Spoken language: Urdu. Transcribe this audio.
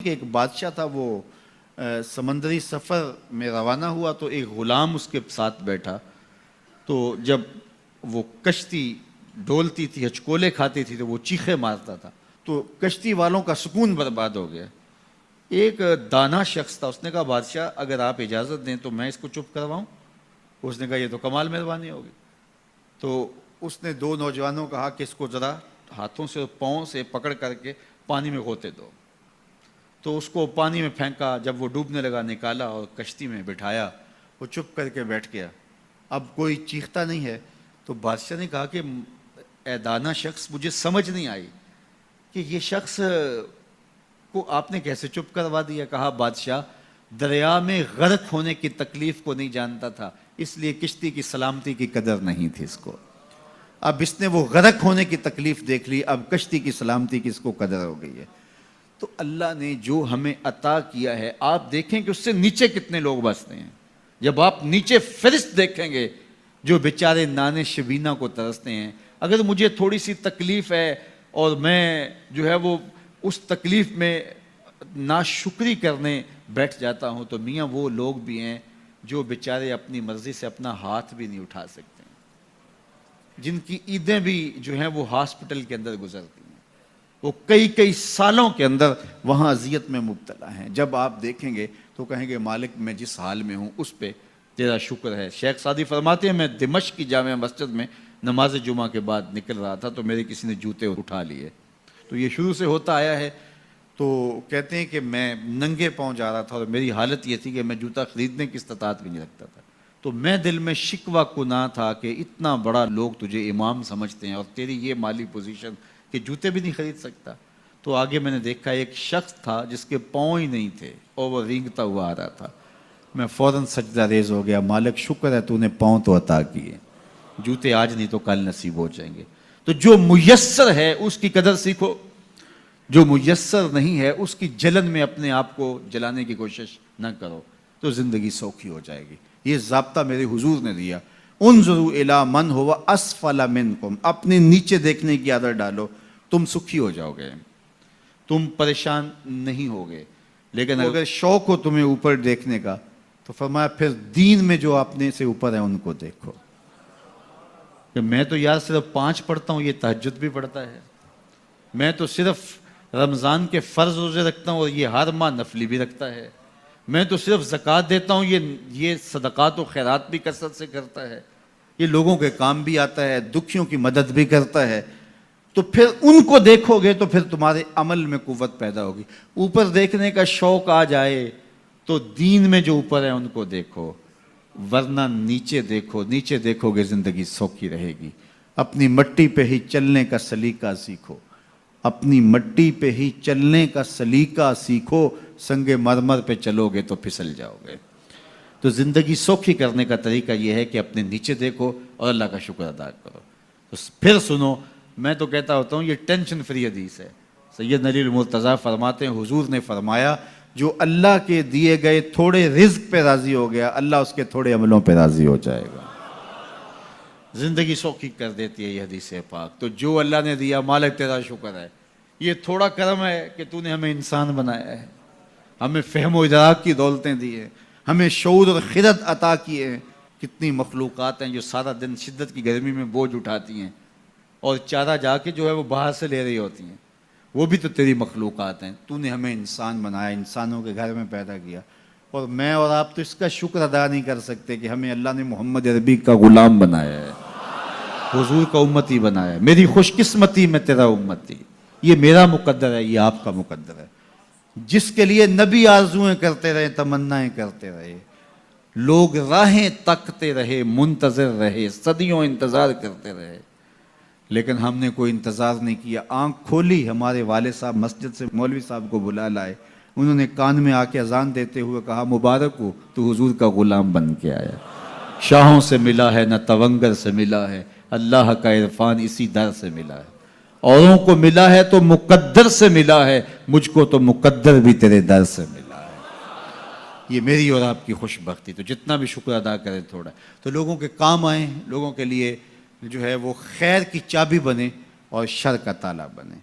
کہ ایک بادشاہ تھا، وہ سمندری سفر میں روانہ ہوا تو ایک غلام اس کے ساتھ بیٹھا. تو جب وہ کشتی ڈولتی تھی، ہچکولے کھاتی تھی تو وہ چیخے مارتا تھا، تو کشتی والوں کا سکون برباد ہو گیا. ایک دانا شخص تھا، اس نے کہا بادشاہ اگر آپ اجازت دیں تو میں اس کو چپ کرواؤں. اس نے کہا یہ تو کمال مہربانی ہوگی. تو اس نے دو نوجوانوں کو کہا کہ اس کو ذرا ہاتھوں سے اور پاؤں سے پکڑ کر کے پانی میں غوطے دو. تو اس کو پانی میں پھینکا، جب وہ ڈوبنے لگا نکالا اور کشتی میں بٹھایا. وہ چپ کر کے بیٹھ گیا، اب کوئی چیختا نہیں ہے. تو بادشاہ نے کہا کہ اے دانا شخص، مجھے سمجھ نہیں آئی کہ یہ شخص کو آپ نے کیسے چپ کروا دیا. کہا بادشاہ دریا میں غرق ہونے کی تکلیف کو نہیں جانتا تھا، اس لیے کشتی کی سلامتی کی قدر نہیں تھی اس کو. اب اس نے وہ غرق ہونے کی تکلیف دیکھ لی، اب کشتی کی سلامتی کی اس کو قدر ہو گئی ہے. تو اللہ نے جو ہمیں عطا کیا ہے، آپ دیکھیں کہ اس سے نیچے کتنے لوگ بستے ہیں. جب آپ نیچے فرشت دیکھیں گے جو بیچارے نانے شبینہ کو ترستے ہیں. اگر مجھے تھوڑی سی تکلیف ہے اور میں جو ہے وہ اس تکلیف میں ناشکری کرنے بیٹھ جاتا ہوں، تو میاں وہ لوگ بھی ہیں جو بیچارے اپنی مرضی سے اپنا ہاتھ بھی نہیں اٹھا سکتے، جن کی عیدیں بھی جو ہیں وہ ہاسپٹل کے اندر گزرتی ہیں. وہ کئی سالوں کے اندر وہاں اذیت میں مبتلا ہیں. جب آپ دیکھیں گے تو کہیں گے مالک میں جس حال میں ہوں اس پہ تیرا شکر ہے. شیخ سعدی فرماتے ہیں میں دمشق کی جامع مسجد میں نماز جمعہ کے بعد نکل رہا تھا تو میرے کسی نے جوتے اٹھا لیے. تو یہ شروع سے ہوتا آیا ہے. تو کہتے ہیں کہ میں ننگے پاؤں جا رہا تھا اور میری حالت یہ تھی کہ میں جوتا خریدنے کی استطاعت بھی نہیں رکھتا تھا. تو میں دل میں شکوہ کناں تھا کہ اتنا بڑا لوگ تجھے امام سمجھتے ہیں اور تیری یہ مالی پوزیشن کہ جوتے بھی نہیں خرید سکتا. تو آگے میں نے دیکھا ایک شخص تھا جس کے پاؤں ہی نہیں تھے اور وہ رینگتا ہوا آ رہا تھا. میں فوراً سجدہ ریز ہو گیا، مالک شکر ہے تو نے پاؤں تو عطا کیے، جوتے آج نہیں تو کل نصیب ہو جائیں گے. تو جو میسر ہے اس کی قدر سیکھو، جو میسر نہیں ہے اس کی جلن میں اپنے آپ کو جلانے کی کوشش نہ کرو، تو زندگی سوکھی ہو جائے گی. یہ ضابطہ میرے حضور نے دیا. انظروا الی من هو اسفل منکم، اپنے نیچے دیکھنے کی عادت ڈالو، تم سکھی ہو جاؤ گے، تم پریشان نہیں ہوگے. لیکن اگر شوق ہو تمہیں اوپر دیکھنے کا تو فرمایا پھر دین میں جو اپنے سے اوپر ہیں ان کو دیکھو. کہ میں تو یار صرف 5 پڑھتا ہوں، یہ تہجد بھی پڑھتا ہے. میں تو صرف رمضان کے فرض روزے رکھتا ہوں اور یہ ہر ماہ نفلی بھی رکھتا ہے. میں تو صرف زکوٰۃ دیتا ہوں، یہ صدقات و خیرات بھی کثرت سے کرتا ہے، یہ لوگوں کے کام بھی آتا ہے، دکھیوں کی مدد بھی کرتا ہے. تو پھر ان کو دیکھو گے تو پھر تمہارے عمل میں قوت پیدا ہوگی. اوپر دیکھنے کا شوق آ جائے تو دین میں جو اوپر ہے ان کو دیکھو، ورنہ نیچے دیکھو. نیچے دیکھو گے زندگی سوکھی رہے گی. اپنی مٹی پہ ہی چلنے کا سلیقہ سیکھو، اپنی مٹی پہ ہی چلنے کا سلیقہ سیکھو. سنگ مرمر پہ چلو گے تو پھسل جاؤ گے. تو زندگی سوکھی کرنے کا طریقہ یہ ہے کہ اپنے نیچے دیکھو اور اللہ کا شکر ادا کرو. تو پھر سنو، میں تو کہتا ہوتا ہوں یہ ٹینشن فری حدیث ہے. سید علی المرتضیٰ فرماتے ہیں حضور نے فرمایا جو اللہ کے دیے گئے تھوڑے رزق پہ راضی ہو گیا، اللہ اس کے تھوڑے عملوں پہ راضی ہو جائے گا. زندگی سوکھی کر دیتی ہے یہ حدیث پاک. تو جو اللہ نے دیا مالک تیرا شکر ہے. یہ تھوڑا کرم ہے کہ تو نے ہمیں انسان بنایا ہے، ہمیں فہم و ادراک کی دولتیں دی ہیں، ہمیں شعور اور خرد عطا کیے ہیں. کتنی مخلوقات ہیں جو سارا دن شدت کی گرمی میں بوجھ اٹھاتی ہیں اور چارہ جا کے جو ہے وہ باہر سے لے رہی ہوتی ہیں. وہ بھی تو تیری مخلوقات ہیں. تو نے ہمیں انسان بنایا، انسانوں کے گھر میں پیدا کیا. اور میں اور آپ تو اس کا شکر ادا نہیں کر سکتے کہ ہمیں اللہ نے محمد عربی کا غلام بنایا ہے، حضور کا امتی بنایا ہے. میری خوش قسمتی میں تیرا امتی، یہ میرا مقدر ہے، یہ آپ کا مقدر ہے. جس کے لیے نبی آرزویں کرتے رہے، تمنائیں کرتے رہے، لوگ راہیں تکتے رہے، منتظر رہے، صدیوں انتظار کرتے رہے، لیکن ہم نے کوئی انتظار نہیں کیا. آنکھ کھولی، ہمارے والد صاحب مسجد سے مولوی صاحب کو بلا لائے. انہوں نے کان میں آ کے اذان دیتے ہوئے کہا مبارک ہو، تو حضور کا غلام بن کے آیا. شاہوں سے ملا ہے نہ تونگر سے ملا ہے، اللہ کا عرفان اسی در سے ملا ہے. اوروں کو ملا ہے تو مقدر سے ملا ہے، مجھ کو تو مقدر بھی تیرے در سے ملا ہے. یہ میری اور آپ کی خوش بختی. تو جتنا بھی شکر ادا کریں تھوڑا، تو لوگوں کے کام آئیں، لوگوں کے لیے جو ہے وہ خیر کی چابی بنے اور شر کا تالا بنے.